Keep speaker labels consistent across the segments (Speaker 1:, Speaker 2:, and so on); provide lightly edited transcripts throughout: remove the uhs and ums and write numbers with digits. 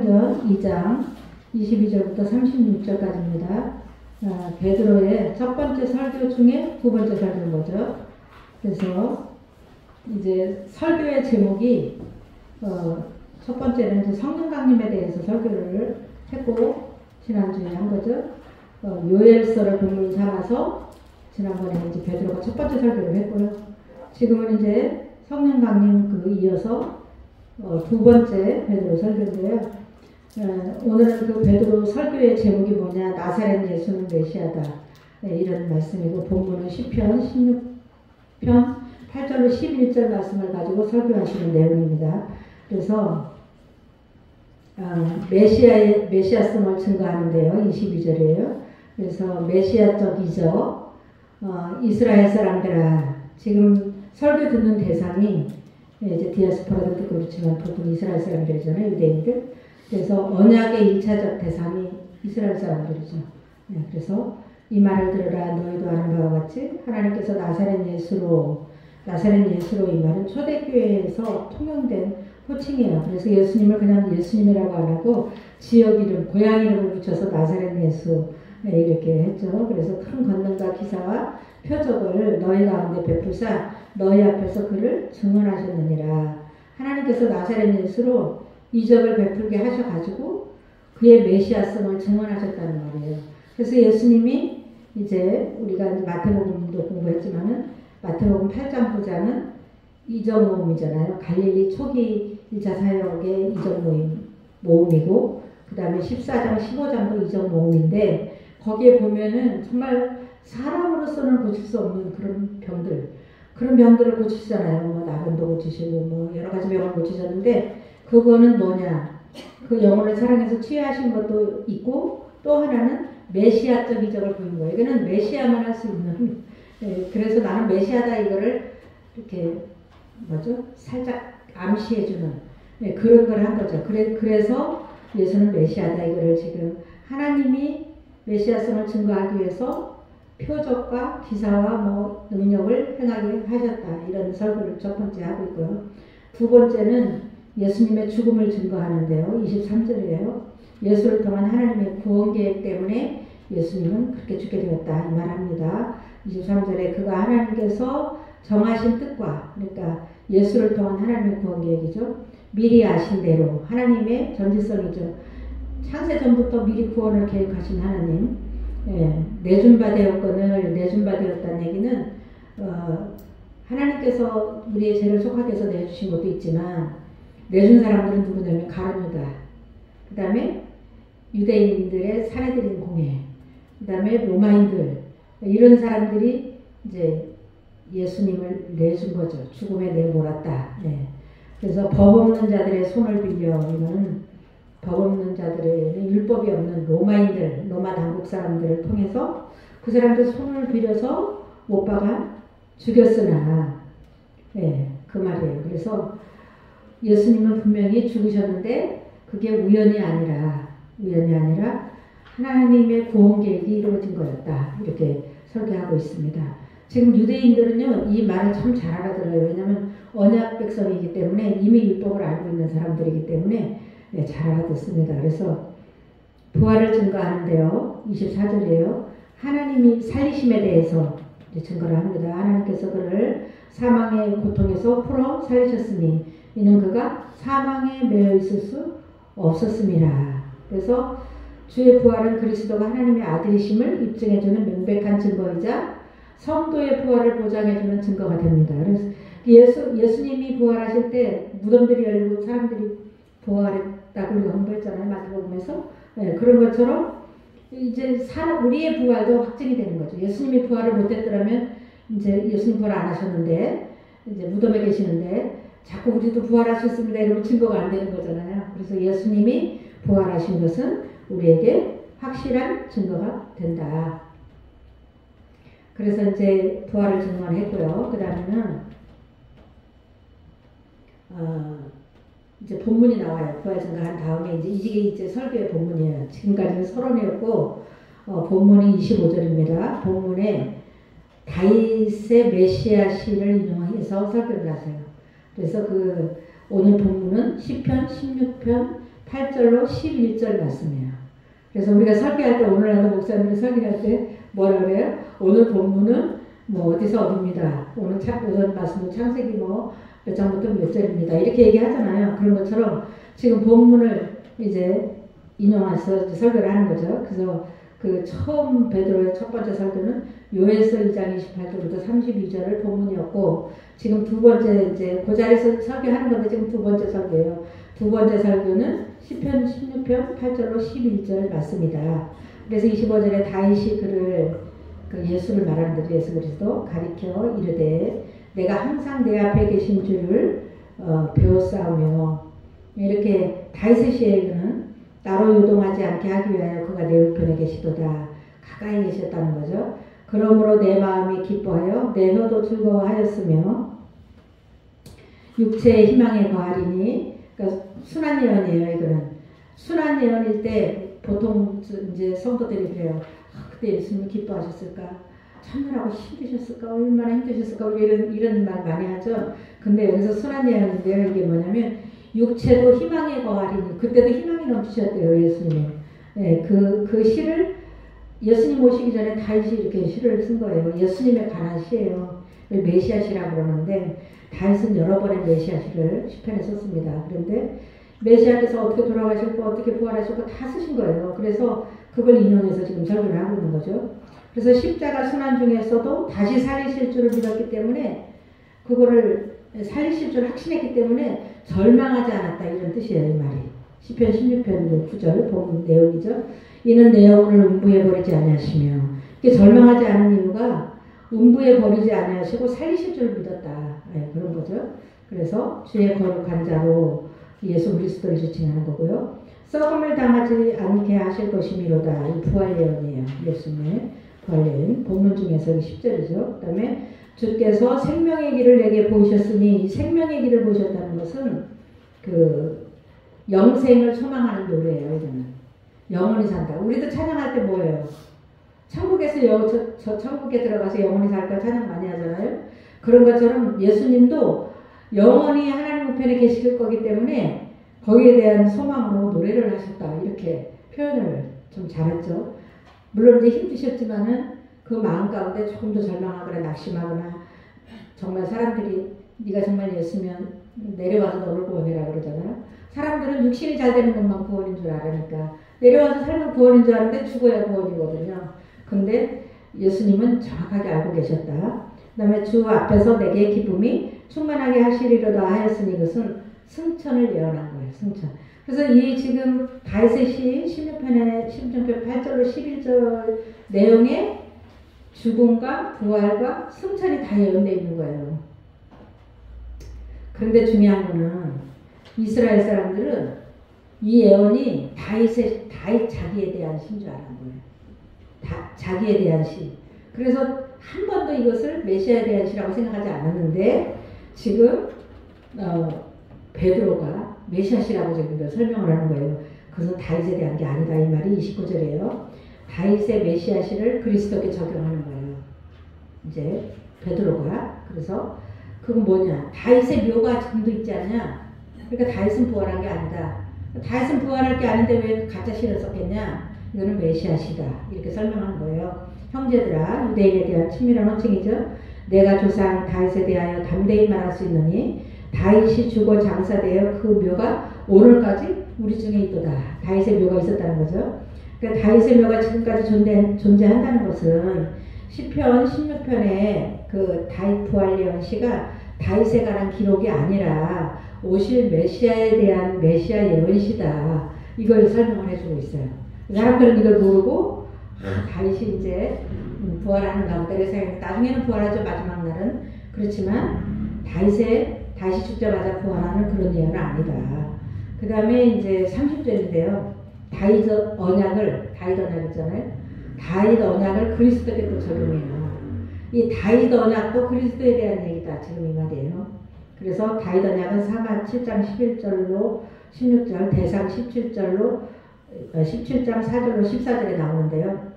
Speaker 1: 2장 22절부터 36절까지입니다. 베드로의 첫 번째 설교 중에 두 번째 설교인 거죠. 그래서 이제 설교의 제목이 첫 번째는 이제 성령 강림에 대해서 설교를 했고 지난주에 한 거죠. 요엘서를 본문 삼아서 지난번에 이제 베드로가 첫 번째 설교를 했고요. 지금은 이제 성령 강림 이어서 두 번째 베드로 설교인데요. 오늘은 그 베드로 설교의 제목이 뭐냐, 나사렛 예수는 메시아다, 이런 말씀이고, 본문은 시편 16편 8절로 11절 말씀을 가지고 설교하시는 내용입니다. 그래서 메시아성을 증거하는데요. 22절이에요. 그래서 메시아적 이적, 이스라엘 사람들아, 지금 설교 듣는 대상이 이제 디아스포라도 듣고 그렇지만 보통 이스라엘 사람들이잖아요. 유대인들. 그래서 언약의 1차적 대상이 이스라엘 사람들이죠. 그래서 이 말을 들으라, 너희도 아는 바와 같이 하나님께서 나사렛 예수로 이 말은 초대교회에서 통용된 호칭이에요. 그래서 예수님을 그냥 예수님이라고 안 하고 지역 이름, 고향 이름을 붙여서 나사렛 예수 이렇게 했죠. 그래서 큰 권능과 기사와 표적을 너희 가운데 베푸사 너희 앞에서 그를 증언하셨느니라. 하나님께서 나사렛 예수로 이적을 베풀게 하셔가지고 그의 메시아성을 증언하셨다는 말이에요. 그래서 예수님이 이제 우리가 이제 마태복음도 공부했지만은 마태복음 8장 9장은 이적 모음이잖아요. 갈릴리 초기 1차 사역의 이적 모음이고 그 다음에 14장 15장도 이적 모음인데 거기에 보면은 정말 사람으로서는 고칠 수 없는 그런 병들을 고치시잖아요. 뭐 나병도 고치시고 뭐 여러 가지 병을 고치셨는데 그거는 뭐냐? 그 영혼을 사랑해서 치유하신 것도 있고 또 하나는 메시아적 이적을 보인 거예요. 이거는 메시아만 할 수 있는. 그래서 나는 메시아다 이거를 이렇게 살짝 암시해주는 그런 걸 한 거죠. 그래서 예수는 메시아다 이거를 지금 하나님이 메시아성을 증거하기 위해서 표적과 기사와 뭐 능력을 행하게 하셨다 이런 설교를 첫 번째 하고 있고요. 두 번째는 예수님의 죽음을 증거하는데요. 23절이에요. 예수를 통한 하나님의 구원 계획 때문에 예수님은 그렇게 죽게 되었다 이 말합니다. 23절에 그가 하나님께서 정하신 뜻과, 그러니까 예수를 통한 하나님의 구원 계획이죠. 미리 아신 대로 하나님의 전지성이죠. 창세 전부터 미리 구원을 계획하신 하나님, 내준 바 되었다는 얘기는 하나님께서 우리의 죄를 속하게 해서 내주신 것도 있지만 내준 사람들은 누구냐면 가룟유다, 그 다음에 유대인들의 사내들인 공회, 그 다음에 로마인들, 이런 사람들이 이제 예수님을 내준 거죠. 죽음에 내몰았다. 그래서 법 없는 자들의 손을 빌려, 이거는 법 없는 자들에는 율법이 없는 로마인들, 로마 당국 사람들을 통해서 그 사람들 손을 빌려서 못 박아 죽였으나, 그 말이에요. 그래서 예수님은 분명히 죽으셨는데 그게 우연이 아니라 하나님의 구원 계획이 이루어진 거였다. 이렇게 설교하고 있습니다. 지금 유대인들은요, 이 말을 참 잘 알아들어요. 왜냐하면 언약 백성이기 때문에 이미 율법을 알고 있는 사람들이기 때문에 잘 알아듣습니다. 그래서 부활을 증거하는데요. 24절이에요. 하나님이 살리심에 대해서 증거를 합니다. 하나님께서 그를 사망의 고통에서 풀어 살리셨으니 이는 그가 사망에 매여 있을 수 없었음이라. 그래서 주의 부활은 그리스도가 하나님의 아들이심을 입증해주는 명백한 증거이자 성도의 부활을 보장해주는 증거가 됩니다. 그래서 예수님이 부활하실 때 무덤들이 열리고 사람들이 부활했다고 우리가 공부했잖아요. 마태복음에서. 그런 것처럼 이제 우리의 부활도 확증이 되는 거죠. 예수님이 부활을 못했더라면 이제 예수님 부활 안 하셨는데 이제 무덤에 계시는데 자꾸 우리도 부활할 수 있습니다 이러면 증거가 안 되는 거잖아요. 그래서 예수님이 부활하신 것은 우리에게 확실한 증거가 된다. 그래서 이제 부활을 증언했고요. 그 다음에는 이제 본문이 나와요. 부활 증거한 다음에 이게 이제 설교의 본문이에요. 지금까지는 서론이었고 본문이 25절입니다. 본문에 다윗의 메시아 시를 인용해서 설교를 하세요. 그래서 오늘 본문은 시편 16편 8절로 11절 말씀이에요. 그래서 우리가 설교할 때, 오늘날도 목사님이 설교할 때 뭐라 그래요? 오늘 본문은 뭐 어디서 어딥니다. 오늘 말씀은 창세기 뭐 몇 장부터 몇 절입니다. 이렇게 얘기하잖아요. 그런 것처럼 지금 본문을 이제 인용해서 이제 설교를 하는 거죠. 그래서 그 처음 베드로의 첫 번째 설교는 요에서 2장 28절부터 32절을 본문이었고, 지금 두 번째 이제 그 자리에서 설교하는 건데 지금 두 번째 설교예요. 두 번째 설교는 시편 16편 8절로 11절 말씀이다. 그래서 25절에 다윗이 그를 그 예수를 말하는 거죠. 예수 그리스도 가리켜 이르되 내가 항상 내 앞에 계신 줄을 배웠사오며, 이렇게 다윗의 시에는 나로 요동하지 않게 하기 위하여 그가 내 우편에 계시도다. 가까이 계셨다는 거죠. 그러므로 내 마음이 기뻐하여 내 혀도 즐거워하였으며 육체의 희망에 거하리니. 그러니까 순한 예언이에요. 이거는 순한 예언일 때 보통 이제 성도들이 그래요. 그때 예수님이 기뻐하셨을까? 참느라고 힘드셨을까? 얼마나 힘드셨을까? 이런 말 많이 하죠. 근데 여기서 순한 예언인데요. 이게 뭐냐면 육체도 희망에 거하리니, 그때도 희망이 넘치셨대요. 예수님. 네, 그 시를 예수님 오시기 전에 다윗이 이렇게 시를 쓴 거예요. 예수님에 관한 시예요. 메시아 시라고 그러는데 다윗은 여러 번의 메시아 시를 시편에 썼습니다. 그런데 메시아께서 어떻게 돌아가셨고 어떻게 부활하셨고 다 쓰신 거예요. 그래서 그걸 인용해서 지금 설교를 하고 있는 거죠. 그래서 십자가 순환 중에서도 다시 살리실 줄을 믿었기 때문에, 그거를 살리실 줄 확신했기 때문에 절망하지 않았다, 이런 뜻이에요. 이 말이 시편 16편 9절 본 내용이죠. 이는 내 영혼을 음부에 버리지 아니하시며, 이게 절망하지 않은 이유가 음부에 버리지 아니하시고 살리실 줄을 믿었다. 네, 그런 거죠. 그래서 주의 거룩한 자로 예수 그리스도를 지칭하는 거고요. 썩음을 당하지 않게 하실 것이미로다. 이 부활 예언이에요. 예수님의 부활 예언. 본문 중에서 10절이죠. 그 다음에 주께서 생명의 길을 내게 보이셨으니, 생명의 길을 보이셨다는 것은 그 영생을 소망하는 노래예요. 이거는 영원히 산다. 우리도 찬양할 때 뭐예요? 천국에서 저 천국에 들어가서 영원히 살까 찬양 많이 하잖아요. 그런 것처럼 예수님도 영원히 하나님 우편에 계실 거기 때문에 거기에 대한 소망으로 노래를 하셨다, 이렇게 표현을 좀 잘했죠. 물론 이제 힘드셨지만은 그 마음 가운데 조금 더 절망하거나 낙심하거나, 정말 사람들이 네가 정말 예수면 내려와서 너를 구원해라 그러잖아요. 사람들은 육신이 잘 되는 것만 구원인 줄 알으니까 내려와서 살면 구원인 줄 아는데 죽어야 구원이거든요. 근데 예수님은 정확하게 알고 계셨다. 그 다음에 주 앞에서 내게 기쁨이 충만하게 하시리로다 하였으니, 이것은 승천을 예언한 거예요. 승천. 그래서 이 지금 다윗의 시 16편 8절로 11절 내용에 죽음과 부활과 승천이 다 예언되어 있는 거예요. 그런데 중요한 거는 이스라엘 사람들은 이 예언이 다윗 자기에 대한 시인 줄 알았는 거예요. 자기에 대한 시. 그래서 한 번도 이것을 메시아에 대한 시라고 생각하지 않았는데, 지금 베드로가 메시아 시라고 지금 설명을 하는 거예요. 그것은 다윗에 대한 게 아니다, 이 말이 29절이에요. 다윗의 메시아 시를 그리스도께 적용하는 거예요. 이제 베드로가. 그래서 그건 뭐냐? 다윗의 묘가 지금도 있지 않냐? 그러니까 다윗은 부활한 게 아니다. 다윗은 부활할 게 아닌데 왜 가짜 시를 썼겠냐? 이거는 메시아 시다, 이렇게 설명한 거예요. 형제들아, 유대인에 대한 친밀한 호칭이죠. 내가 조상 다윗에 대하여 담대히 말할 수 있느니 다윗이 죽어 장사되어 그 묘가 오늘까지 우리 중에 있도다. 다윗의 묘가 있었다는 거죠. 그러니까 다윗의 묘가 지금까지 존재한다는 것은 시편 16편의 그 다윗 부활 예언 시가 다윗에 관한 기록이 아니라 오실 메시아에 대한 메시아 예언시다, 이걸 설명을 해주고 있어요. 사람들은 이걸 모르고 다윗이 이제 부활하는가 보다 이렇게 생각해요. 나중에는 부활하죠, 마지막 날은. 그렇지만 다윗이 죽자마자 부활하는 그런 예언은 아니다. 그 다음에 이제 30절인데요. 다윗 언약을 있잖아요. 다윗 언약을 그리스도께 또 적용해요. 이 다윗 언약도 그리스도에 대한 얘기다, 지금 이 말이에요. 그래서 다윗 언약은 사마 7장 11절로 16절, 대상 17절로 17장 4절로 14절에 나오는데요.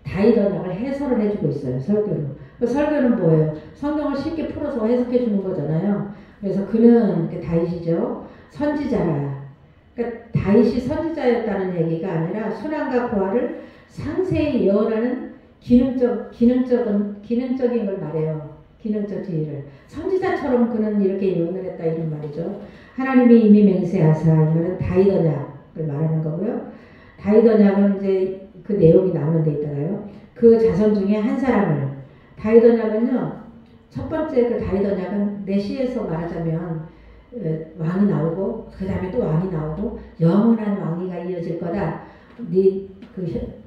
Speaker 1: 다윗 언약을 해설을 해주고 있어요, 설교로. 그 설교는 뭐예요? 성경을 쉽게 풀어서 해석해 주는 거잖아요. 그래서 그는 다윗이죠. 선지자라. 그러니까 다윗이 선지자였다는 얘기가 아니라 순환과 부활을 상세히 예언하는 기능적인 걸 말해요. 기능적 지위를. 선지자처럼 그는 이렇게 예언을 했다 이런 말이죠. 하나님이 이미 맹세하사 이 말은 다윗 언약을 말하는 거고요. 다윗 언약은 이제 그 내용이 나오는 데 있다가요. 그 자손 중에 한 사람을 다윗 언약은요. 첫 번째 그 다윗 언약은 메시에서 말하자면 왕이 나오고 그 다음에 또 왕이 나오고 영원한 왕위가 이어질 거다.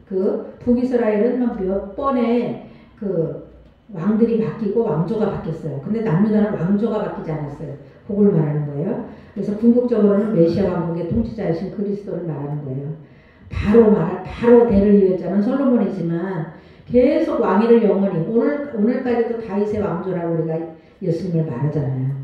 Speaker 1: 그 북이스라엘은 막 몇 번의 그 왕들이 바뀌고 왕조가 바뀌었어요. 근데 남유다는 왕조가 바뀌지 않았어요. 그걸 말하는 거예요. 그래서 궁극적으로는 메시아 왕국의 통치자이신 그리스도를 말하는 거예요. 바로 대를 이었자는 솔로몬이지만 계속 왕위를 영원히 오늘까지도 다윗의 왕조라고 우리가 예수님을 말하잖아요.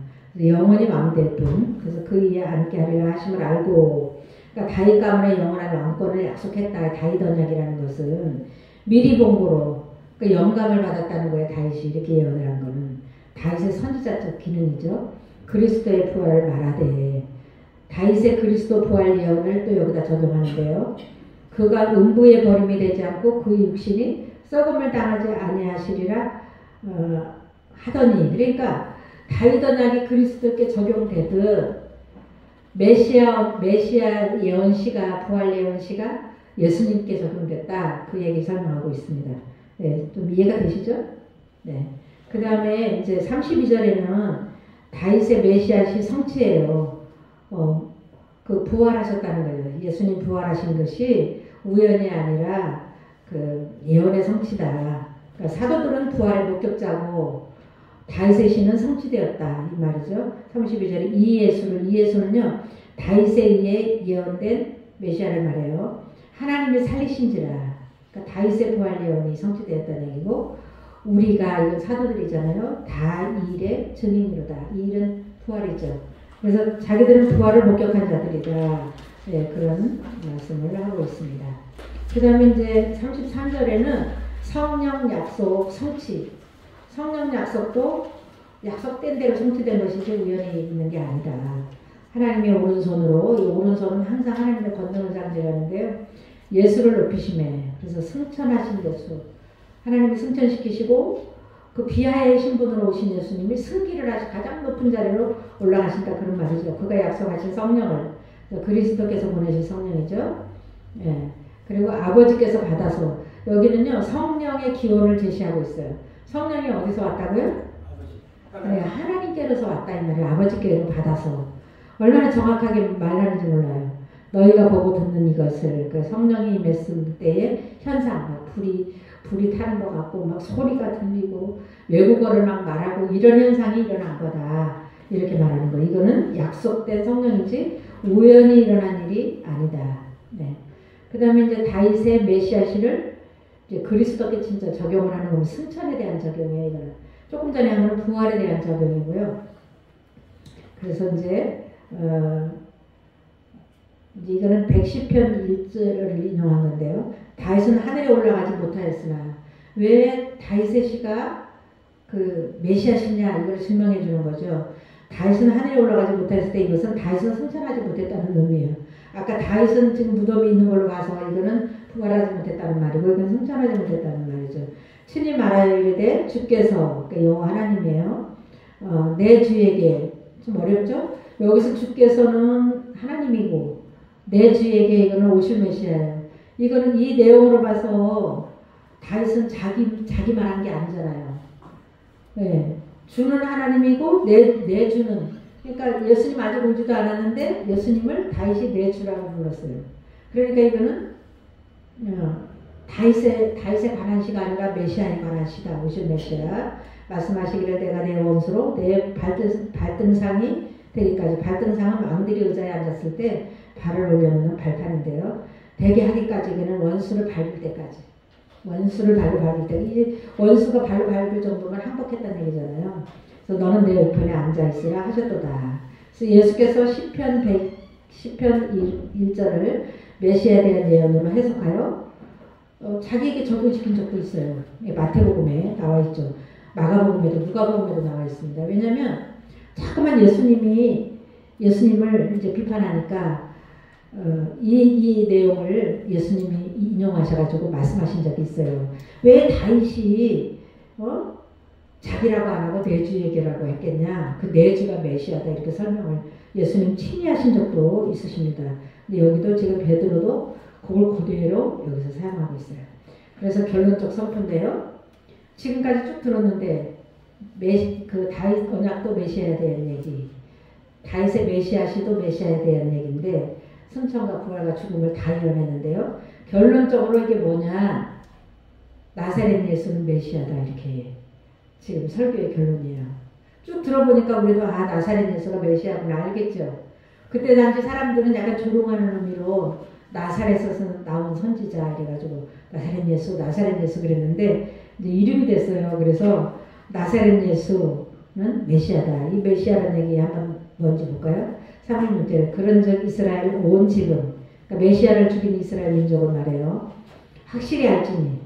Speaker 1: 영원히 왕될 뿐. 그래서 그 위에 앉게 하리라 하심을 알고, 그러니까 다윗 가문의 영원한 왕권을 약속했다. 다윗 언약이라는 것은 미리 본고로 그 영감을 받았다는 거예요. 다윗이 이렇게 예언을 한 거는 다윗의 선지자적 기능이죠. 그리스도의 부활을 말하되 다윗의 그리스도 부활 예언을 또 여기다 적용하는데요. 그가 음부의 버림이 되지 않고 그 육신이 썩음을 당하지 아니하시리라 하더니, 그러니까 다윗 언약이 그리스도께 적용되듯 메시아 예언시가 부활 예언시가 예수님께 적용됐다. 그 얘기 설명하고 있습니다. 네, 좀 이해가 되시죠? 네. 그 다음에 이제 32절에는 다윗의 메시아시 성취예요. 그 부활하셨다는 거예요. 예수님 부활하신 것이 우연이 아니라 그 예언의 성취다. 그러니까 사도들은 부활의 목격자고 다윗의 시는 성취되었다 이 말이죠. 32절에 이 예수는요 다윗에 의해 예언된 메시아를 말해요. 하나님이 살리신지라. 그러니까 다윗의 부활 예언이 성취되었다는 얘기고, 우리가 이건 사도들이잖아요. 다 이 일의 증인으로다. 이 일은 부활이죠. 그래서 자기들은 부활을 목격한 자들이다. 네, 그런 말씀을 하고 있습니다. 그 다음에 이제 33절에는 성령 약속 성취. 성령 약속도 약속된 대로 성취된 것이지 우연히 있는 게 아니다. 하나님의 오른손으로, 이 오른손은 항상 하나님의 권능을 상징하는데요. 예수를 높이심에, 그래서 승천하신 예수. 하나님이 승천시키시고 그 비하의 신분으로 오신 예수님이 승기를 하시 가장 높은 자리로 올라가신다 그런 말이죠. 그가 약속하신 성령을 그리스도께서 보내신 성령이죠. 예. 그리고 아버지께서 받아서, 여기는요 성령의 기원을 제시하고 있어요. 성령이 어디서 왔다고요? 네, 하나님께로서 왔다 이 말이에요. 아버지께로 받아서. 얼마나 정확하게 말하는지 몰라요. 너희가 보고 듣는 이것을, 그 성령이 임했을 때의 현상, 막 불이 타는 것 같고 막 소리가 들리고 외국어를 막 말하고 이런 현상이 일어난 거다. 이렇게 말하는 거예요. 이거는 약속된 성령이지 우연히 일어난 일이 아니다. 네. 그 다음에 이제 다윗의 메시아시를 이제 그리스도께 진짜 적용을 하는 건 승천에 대한 적용이에요. 이거는 조금 전에 한 거는 부활에 대한 적용이고요. 그래서 이제 이거는 110편 1절을 인용한 건데요. 다윗은 하늘에 올라가지 못하였으나, 왜 다윗의 시가 그 메시아시냐 이걸 증명해 주는 거죠. 다윗은 하늘에 올라가지 못했을 때 이것은 다윗은 승천하지 못했다는 의미예요. 아까 다윗은 지금 무덤이 있는 걸로 봐서 이거는 부활하지 못했다는 말이고, 이건 승천하지 못했다는 말이죠. 친히 말하여 이르되 주께서, 그러니까 여호와 하나님이에요. 내 주에게, 좀 어렵죠? 여기서 주께서는 하나님이고 내 주에게 이거는 오실 메시아예요. 이거는 이 내용으로 봐서 다윗은 자기 말한 게 아니잖아요. 네. 주는 하나님이고 내 주는, 그러니까 예수님 아직 오지도 않았는데 예수님을 다윗이 내 주라고 불렀어요. 그러니까 이거는 다윗에 관한 시가 아니라 메시아에 관한 시다. 오실 메시아. 말씀하시기를 내가 내 원수로 내 발등상이 되기까지. 발등상은 왕들이 의자에 앉았을 때 발을 올려놓는 발판인데요. 되게 하기까지는 원수를 밟을 때까지. 원수를 발로 밟을 때, 이제 원수가 발로 밟을 정도면 항복했다는 얘기잖아요. 그래서 너는 내 우편에 앉아있으라 하셨도다. 그래서 예수께서 시편 1절을 메시아에 대한 예언으로 해석하여 자기에게 적용시킨 적도 있어요. 마태복음에 나와 있죠. 마가복음에도 누가복음에도 나와 있습니다. 왜냐하면 자꾸만 예수님을 이제 비판하니까 이 내용을 예수님이 인용하셔가지고 말씀하신 적이 있어요. 왜 다윗이 자기라고 안 하고 내주에게라고 했겠냐? 그 내주가 메시아다 이렇게 설명을 예수님 친히 하신 적도 있으십니다. 근데 여기도 지금 베드로도 그걸 그대로 여기서 사용하고 있어요. 그래서 결론적 선포인데요. 지금까지 쭉 들었는데 그 다윗 언약도 메시아에 대한 얘기, 다윗의 메시아시도 메시아에 대한 얘기인데 승천과 부활과 죽음을 다 이어냈는데요. 결론적으로 이게 뭐냐? 나사렛 예수는 메시아다 이렇게 지금 설교의 결론이에요. 쭉 들어보니까 우리도 나사렛 예수가 메시아구나 알겠죠. 그때 당시 사람들은 약간 조롱하는 의미로 나사렛에서 나온 선지자 이래가지고 나사렛 예수 그랬는데 이제 이름이 됐어요. 그래서 나사렛 예수는 메시아다. 이 메시아라는 얘기 한번 먼저 볼까요? 36절 그런즉 이스라엘 온 집은 그러니까 메시아를 죽인 이스라엘 민족을 말해요. 확실히 알지니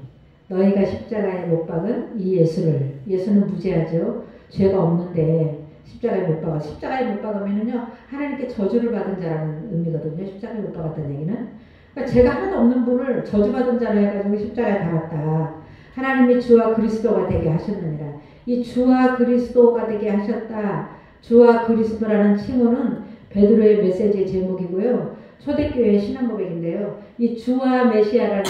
Speaker 1: 너희가 십자가에 못 박은 이 예수는 무죄하죠. 죄가 없는데 십자가에 못 박으면은요 하나님께 저주를 받은 자라는 의미거든요. 십자가에 못 박았다는 얘기는 그러니까 죄가 하나도 없는 분을 저주받은 자로 해가지고 십자가에 달았다. 하나님이 주와 그리스도가 되게 하셨느니라. 이 주와 그리스도가 되게 하셨다. 주와 그리스도라는 칭호는 베드로의 메시지의 제목이고요. 초대교회의 신앙 고백인데요. 이 주와 메시아라는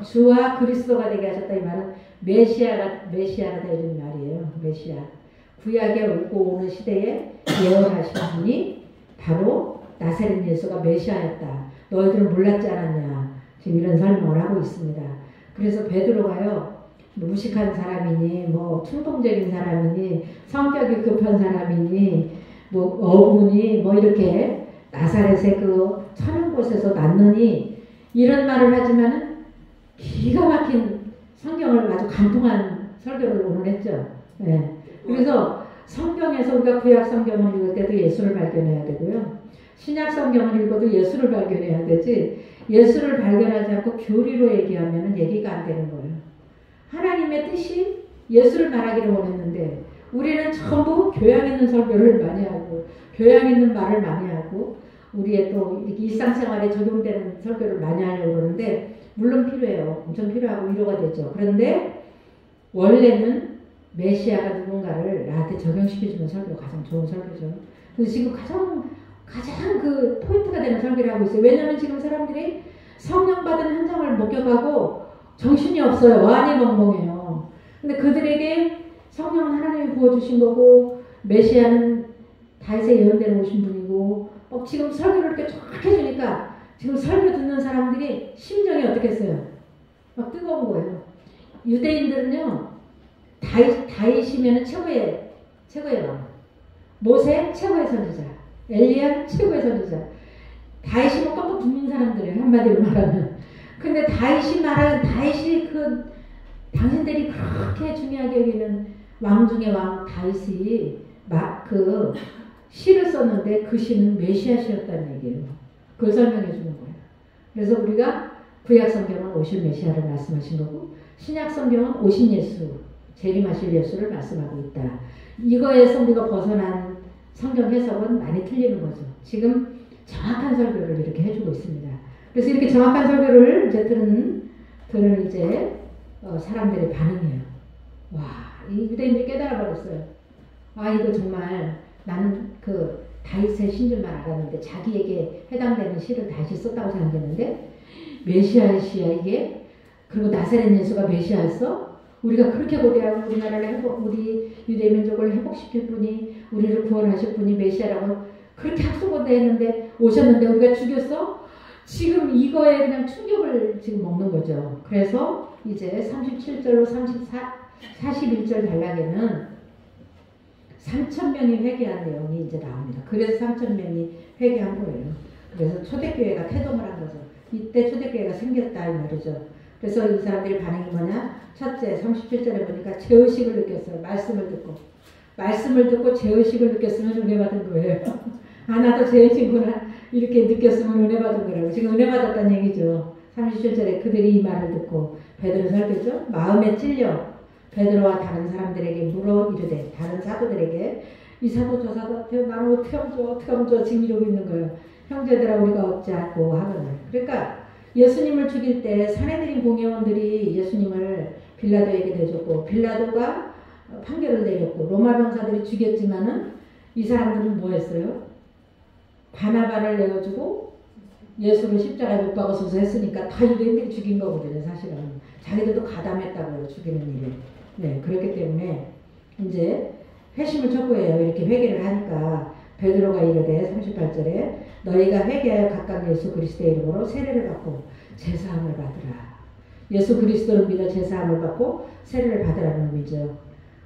Speaker 1: 주와 그리스도가 되게 하셨다 이 말은 메시아가 되는 말이에요. 메시아. 구약에 오고 오는 시대에 예언하신 분이 바로 나사렛 예수가 메시아였다. 너희들은 몰랐지 않았냐. 지금 이런 설명을 하고 있습니다. 그래서 베드로가요. 무식한 사람이니 충동적인 사람이니 성격이 급한 사람이니 어부니 이렇게 나사렛의 그 천한 곳에서 났느니 이런 말을 하지만은 기가 막힌 성경을 아주 간통한 설교를 오늘 했죠. 네. 그래서 성경에서 우리가 구약 성경을 읽을 때도 예수를 발견해야 되고요. 신약 성경을 읽어도 예수를 발견해야 되지 예수를 발견하지 않고 교리로 얘기하면 얘기가 안 되는 거예요. 하나님의 뜻이 예수를 말하기를 원했는데 우리는 전부 교양 있는 설교를 많이 하고 교양 있는 말을 많이 하고 우리의 또 일상생활에 적용되는 설교를 많이 하려고 그러는데 물론 필요해요. 엄청 필요하고 위로가 되죠. 그런데 원래는 메시아가 누군가를 나한테 적용시켜주는 설교가 가장 좋은 설교죠. 그래서 지금 가장 그 포인트가 되는 설교를 하고 있어요. 왜냐하면 지금 사람들이 성령 받은 현장을 목격하고 정신이 없어요. 완이 멍멍해요. 근데 그들에게 성령은 하나님이 부어주신 거고 메시아는 다윗의 예언대로 오신 분이고 지금 설교를 이렇게 쫙 해주니까 지금 설교 듣는 사람들이 심정이 어떻겠어요? 막 뜨거운 거예요. 유대인들은요 다윗이면 최고의 왕, 모세 최고의 선지자, 엘리야 최고의 선지자. 다윗이면 깜빡 죽는 사람들이에요. 한마디로 말하면. 근데 다윗이 당신들이 그렇게 중요하게 여기는 왕 중의 왕 다윗이 그 시를 썼는데 그 시는 메시아 시였다는 얘기예요. 그걸 설명해 주는 거예요. 그래서 우리가 구약 성경은 오실 메시아를 말씀하신 거고 신약 성경은 오신 예수, 재림하실 예수를 말씀하고 있다. 이거에서 우리가 벗어난 성경 해석은 많이 틀리는 거죠. 지금 정확한 설교를 이렇게 해주고 있습니다. 그래서 이렇게 정확한 설교를 이제 들은 이제 사람들의 반응이에요. 와, 이 유대인들이 깨달아 버렸어요. 이거 정말 나는 그 다윗의 신 줄만 알았는데 자기에게 해당되는 시를 다시 썼다고 생각했는데 메시아의 시야 이게. 그리고 나사렛 예수가 메시아였어? 우리가 그렇게 고대하고 우리나라를 우리 유대 민족을 회복시킬 분이 우리를 구원하실 분이 메시아라고 그렇게 학수고대했는데 오셨는데 우리가 죽였어? 지금 이거에 그냥 충격을 지금 먹는 거죠. 그래서 이제 37절로 41절 단락에는 3,000명이 회개한 내용이 이제 나옵니다. 그래서 3,000명이 회개한 거예요. 그래서 초대교회가 태동을 한 거죠. 이때 초대교회가 생겼다 이 말이죠. 그래서 이 사람들의 반응이 뭐냐? 첫째 37절에 보니까 죄의식을 느꼈어요. 말씀을 듣고 죄의식을 느꼈으면 은혜 받은 거예요. 나도 죄의식구나 이렇게 느꼈으면 은혜 받은 거라고. 지금 은혜 받았다는 얘기죠. 37절에 그들이 이 말을 듣고 베드로 설교죠. 마음에 찔려 베드로와 다른 사람들에게 물어 이르되 다른 사도들에게 이 사도 저 사도 나는 어떻게 하면 좋아 지금 이러고 있는 거예요. 형제들아 우리가 어찌하고 하거늘. 그러니까 예수님을 죽일 때 산헤드린 공회원들이 예수님을 빌라도에게 내줬고 빌라도가 판결을 내렸고 로마 병사들이 죽였지만은 이 사람들은 뭐 했어요? 바나바를 내어주고 예수를 십자가에 못 박아서서 했으니까 다 유대인들이 죽인 거거든요. 사실은 자기들도 가담했다고요. 죽이는 일에. 네, 그렇기 때문에 이제 회심을 촉구해요. 이렇게 회개를 하니까 베드로가 이르되 38절에 너희가 회개하여 각각 예수 그리스도의 이름으로 세례를 받고 제사함을 받으라. 예수 그리스도를 믿어 제사함을 받고 세례를 받으라는 의미죠.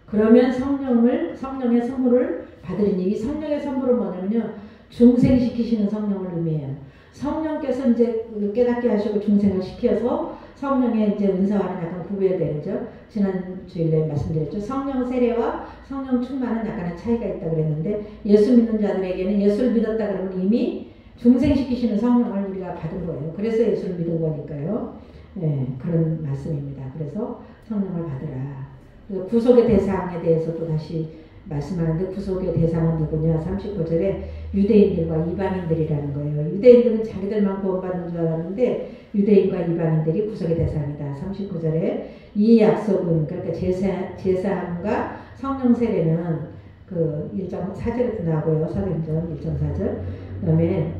Speaker 1: 그러면 성령의 선물을 받으리니 이 성령의 선물은 뭐냐면요. 중생시키시는 성령을 의미해요. 성령께서 이제 깨닫게 하시고 중생을 시켜서 성령의 이제 은사와는 약간 구별되죠. 지난 주일에 말씀드렸죠. 성령 세례와 성령 충만은 약간의 차이가 있다 그랬는데 예수 믿는 자들에게는 예수를 믿었다 그러면 이미 중생시키시는 성령을 우리가 받은 거예요. 그래서 예수를 믿은 거니까요. 네, 그런 말씀입니다. 그래서 성령을 받으라. 구속의 대상에 대해서 또 다시 말씀하는데 구속의 대상은 누구냐? 39절에 유대인들과 이방인들이라는 거예요. 유대인들은 자기들만 구원받는 줄 알았는데 유대인과 이방인들이 구속의 대상이다. 39절에 이 약속은 그러니까 제사함과 성령 세례는 그 1장 4절에도 나오고요. 사도행전 1장 4절. 그 다음에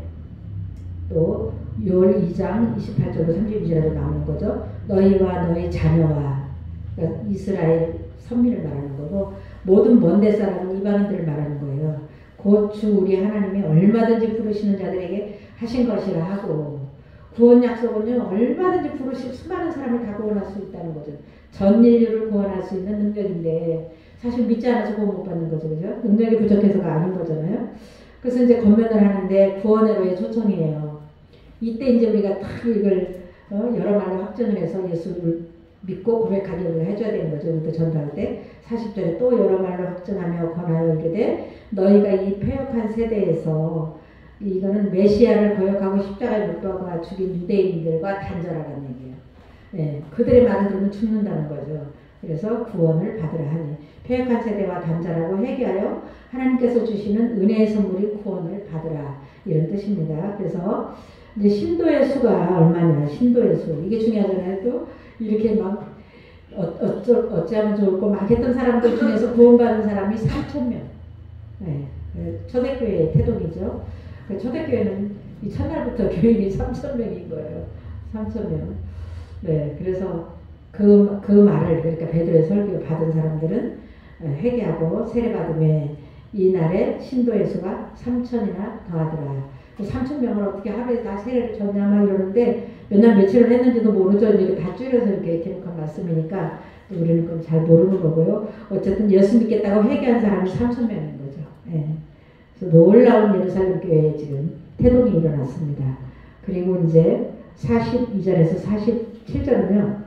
Speaker 1: 또 6월 2장 28절로 32절에도 나오는 거죠. 너희와 너희 자녀와 그러니까 이스라엘 선민을 말하는 거고 모든 먼데 사람은 이방인들을 말하는 거예요. 곧 주 우리 하나님이 얼마든지 부르시는 자들에게 하신 것이라 하고 구원 약속은요 얼마든지 부르시고 수많은 사람을 다 구원할 수 있다는 거죠. 전 인류를 구원할 수 있는 능력인데 사실 믿지 않아서 구원 못 받는 거죠. 그죠? 능력이 부족해서가 아닌 거잖아요. 그래서 이제 권면을 하는데 구원으로의 초청이에요. 이때 이제 우리가 딱 이걸 여러 말로 확정을 해서 예수를 믿고 고백하게 우리가 해줘야 되는 거죠. 우리도 전도할 때 40절에 또 여러 말로 확증하며 권하여 이르되 너희가 이 패역한 세대에서 이거는 메시아를 거역하고 십자가에 못 박아 죽인 유대인들과 단절하라는 얘기예요. 네, 그들의 말을 들으면 죽는다는 거죠. 그래서 구원을 받으라 하니 패역한 세대와 단절하고 회개하여 하나님께서 주시는 은혜의 선물이 구원을 받으라 이런 뜻입니다. 그래서 이제 신도의 수가 얼마냐? 신도의 수 이게 중요하잖아요. 또 이렇게 막 어찌하면 좋을까 막 했던 사람들 중에서 구원받은 사람이 3,000명. 네, 초대교회의 태동이죠. 초대교회는 이 첫날부터 교인이 3,000명인 거예요. 3,000명. 네, 그래서 그 말을 그러니까 베드로의 설교 받은 사람들은 회개하고 세례받음에 이날에 신도의 수가 3,000이나 더하더라. 3,000명을 어떻게 하루에 다 세례를 줬냐 막 이러는데 몇날 며칠을 했는지도 모르죠. 이렇게 다 줄여서 이렇게 기록한 말씀이니까 우리는 그건 잘 모르는 거고요. 어쨌든 예수 믿겠다고 회개한 사람이 3,000명인 거죠. 네. 그래서 놀라운 예루살렘 교회에 지금 태동이 일어났습니다. 그리고 이제 42절에서 47절은요.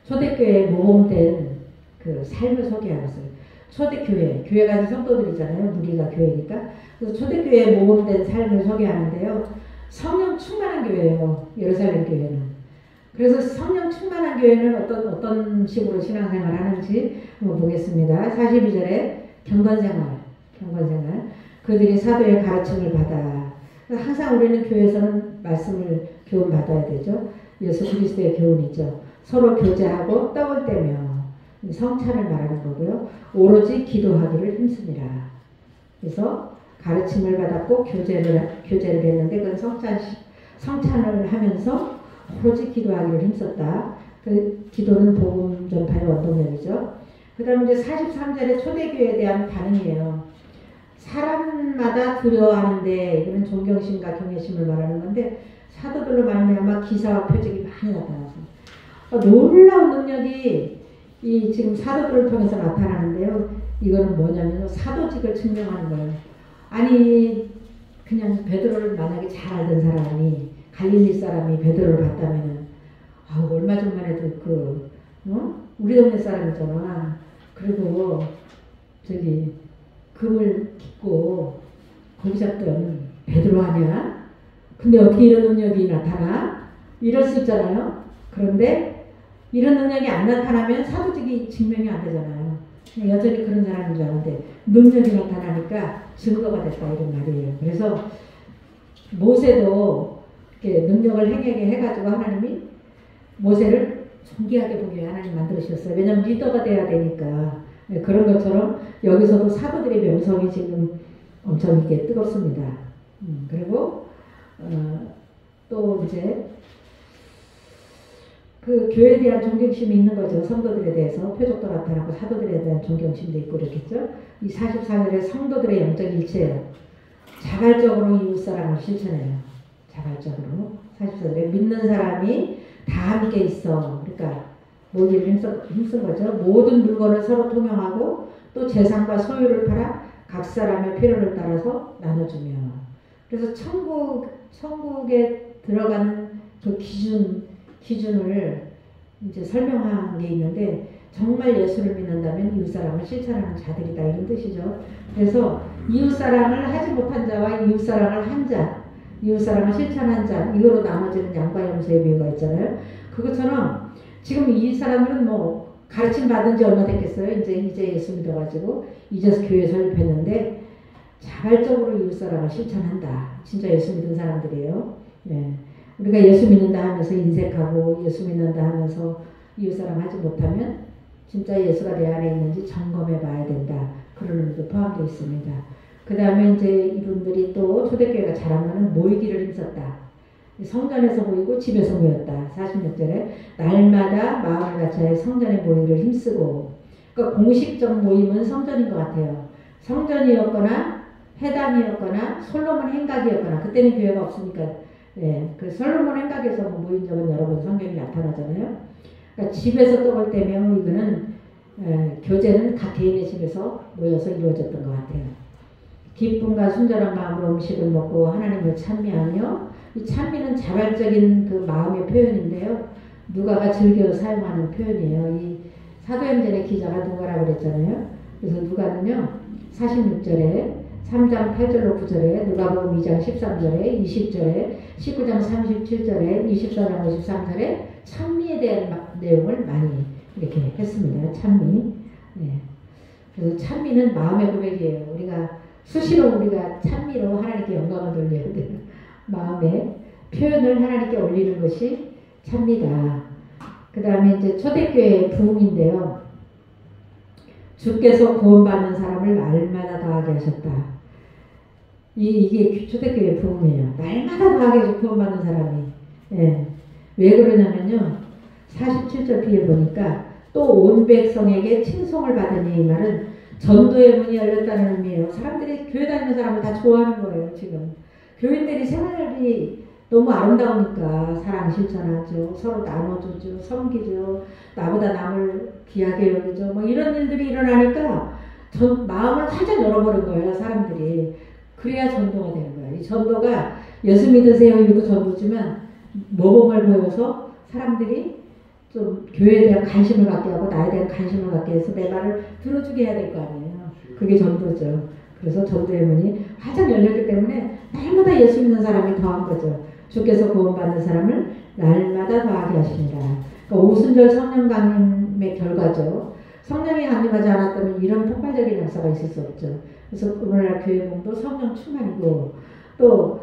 Speaker 1: 초대교회에 모범된 그 삶을 소개하고 있어요. 초대교회, 교회가 아닌 성도들이잖아요. 우리가 교회니까. 그래서 초대교회에 모범된 삶을 소개하는데요. 성령 충만한 교회예요. 예루살렘 교회는. 그래서 성령 충만한 교회는 어떤 식으로 신앙생활을 하는지 한번 보겠습니다. 42절에 경건생활. 그들이 사도의 가르침을 받아. 항상 우리는 교회에서는 말씀을 교훈받아야 되죠. 예수 그리스도의 교훈이죠. 서로 교제하고 떡을 떼며 성찬을 말하는 거고요. 오로지 기도하기를 힘쓰니라. 그래서 가르침을 받았고 교제를 했는데 그건 성찬을 하면서 오로지 기도하기를 힘썼다. 그 기도는 복음 전파의 원동력이죠. 그 다음에 이제 43절에 초대교회에 대한 반응이에요. 사람마다 두려워하는데 이건 존경심과 경외심을 말하는 건데 사도들로 말미암아 기사와 표적이 많이 나타나서 놀라운 능력이 이 지금 사도들을 통해서 나타나는데요. 이거는 뭐냐면 사도직을 증명하는 거예요. 아니 그냥 베드로를 만약에 잘 알던 사람이 갈릴리 사람이 베드로를 봤다면은 얼마 전만 해도 우리 동네 사람이잖아. 그리고 저기 금을 깃고 거기 잡던 베드로 아니야? 근데 어떻게 이런 능력이 나타나? 이럴 수 있잖아요. 그런데 이런 능력이 안 나타나면 사도직이 증명이 안 되잖아요. 여전히 그런 사람인 줄 아는데 능력이 나타나니까 증거가 됐다 이런 말이에요. 그래서 모세도 이렇게 능력을 행하게 해가지고 하나님이 모세를 존귀하게 보게 하나님 만들으셨어요. 왜냐하면 리더가 돼야 되니까. 네, 그런 것처럼 여기서도 사도들의 명성이 지금 엄청 이렇게 뜨겁습니다. 그리고 또 이제 그 교회에 대한 존경심이 있는 거죠. 성도들에 대해서 표적도 나타나고 사도들에 대한 존경심도 있고 그렇겠죠. 이 44절의 성도들의 영적 일체예요. 자발적으로 이웃사랑을 실천해요. 자발적으로. 44절에 믿는 사람이 다 함께 있어. 그러니까 모기를 힘쓴 거죠. 모든 물건을 서로 통용하고 또 재산과 소유를 팔아 각 사람의 필요를 따라서 나눠주며. 그래서 천국에 들어가는 그 기준을 이제 설명한 게 있는데 정말 예수를 믿는다면 이웃사랑을 실천하는 자들이다 이런 뜻이죠. 그래서 이웃사랑을 하지 못한 자와 이웃사랑을 한 자, 이웃사랑을 실천한 자 이거로 나눠지는 양과 염소의 비유가 있잖아요. 그것처럼 지금 이 사람들은 뭐 가르침 받은 지 얼마 됐겠어요. 이제 예수 믿어가지고 이제서 교회 설립했는데 자발적으로 이웃사랑을 실천한다. 진짜 예수 믿은 사람들이에요. 네. 우리가 예수 믿는다 하면서 인색하고 예수 믿는다 하면서 이웃사랑 하지 못하면 진짜 예수가 내 안에 있는지 점검해 봐야 된다. 그런 의미도 포함되어 있습니다. 그 다음에 이제 이분들이 또 초대교회가 잘한 거는 모이기를 힘썼다. 성전에서 모이고 집에서 모였다. 46절에 날마다 마음을 같이 성전에 모이기를 힘쓰고. 그러니까 공식적 모임은 성전인 것 같아요. 성전이었거나 회당이었거나 솔로몬 행각이었거나 그때는 교회가 없으니까 네, 그 솔로몬 행각에서 모인 적은 여러 번 성경이 나타나잖아요. 그러니까 집에서 떡을 떼며 이거는 교제는 각 개인의 집에서 모여서 이루어졌던 것 같아요. 기쁨과 순전한 마음으로 음식을 먹고 하나님을 찬미하며 이 찬미는 자발적인 그 마음의 표현인데요. 누가가 즐겨 사용하는 표현이에요. 이 사도행전의 기자가 누가라고 그랬잖아요. 그래서 누가는요 46절에 3장 8절로 9절에 누가복음 2장 13절에 20절에 19장 37절에 24장 53절에 찬미에 대한 내용을 많이 이렇게 했습니다. 찬미. 네. 그래서 찬미는 마음의 고백이에요. 우리가 수시로 우리가 찬미로 하나님께 영광을 돌려야 돼요. 마음의 표현을 하나님께 올리는 것이 찬미다. 그 다음에 이제 초대교회의 부흥인데요. 주께서 구원받는 사람을 날마다 더하게 하셨다. 이게 초대교회 부흥이에요. 날마다 더하게 해서 구원받는 사람이. 예. 왜 그러냐면요. 47절 뒤에 보니까 또 온 백성에게 칭송을 받으니 이 말은 전도의 문이 열렸다는 의미예요. 사람들이 교회 다니는 사람을 다 좋아하는 거예요. 지금. 교인들이 생활이 너무 아름다우니까 사랑 실천하죠. 서로 나눠주죠. 섬기죠. 나보다 남을 귀하게 여기죠. 뭐 이런 일들이 일어나니까 마음을 활짝 열어버린 거예요. 사람들이. 그래야 전도가 되는 거예요. 이 전도가 예수 믿으세요 이것도 전도지만 모범을 보여서 사람들이 좀 교회에 대한 관심을 갖게 하고 나에 대한 관심을 갖게 해서 내 말을 들어주게 해야 될 거 아니에요. 그게 전도죠. 그래서 전도의 문이 활짝 열렸기 때문에 날마다 예수 믿는 사람이 더한 거죠. 주께서 구원받는 사람을 날마다 더하게 하십니다. 그러니까 오순절 성령 강림의 결과죠. 성령이 강림하지 않았다면 이런 폭발적인 역사가 있을 수 없죠. 그래서 오늘날 교회봉도 성령 충만이고 또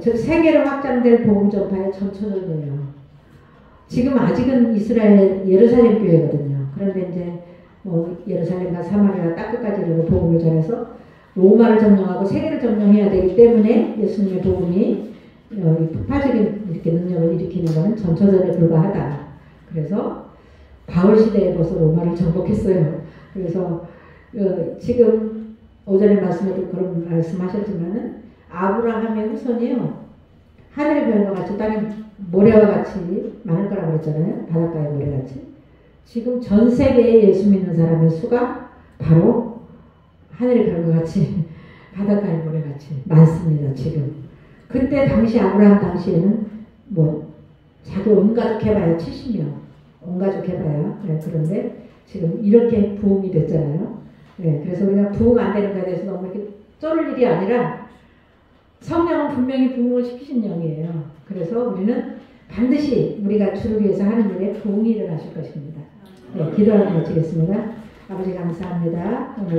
Speaker 1: 세계로 확장될 복음 전파의 전초전이에요. 지금 아직은 이스라엘 예루살렘 교회거든요. 그런데 이제 뭐 예루살렘과 사마리아 땅끝까지 이르러 복음을 전해서 로마를 점령하고 세계를 점령해야 되기 때문에 예수님의 복음이 폭발적인 이렇게 능력을 일으키는 것은 전초전에 불과하다. 그래서 바울 시대에 벌써 로마를 정복했어요. 그래서 지금 오전에 말씀에도 그런 말씀하셨지만은 아브라함의 후손이요 하늘의 별과 같이 땅의 모래와 같이 많을 거라고 그랬잖아요. 바닷가의 모래같이. 지금 전 세계에 예수 믿는 사람의 수가 바로 하늘의 별과 같이 바닷가의 모래같이 많습니다. 지금. 그때 당시 아브라함 당시에는 뭐 자기 온 가족 해봐야 70명. 온 가족 해봐야. 네, 그런데 지금 이렇게 부흥이 됐잖아요. 네, 그래서 우리가 부흥 안 되는 거에 대해서 너무 이렇게 쫄을 일이 아니라 성령은 분명히 부흥을 시키신 영이에요. 그래서 우리는 반드시 우리가 주를 위해서 하는 일에 부흥이 일어나실 것입니다. 네, 기도하고 마치겠습니다. 아버지 감사합니다. 오늘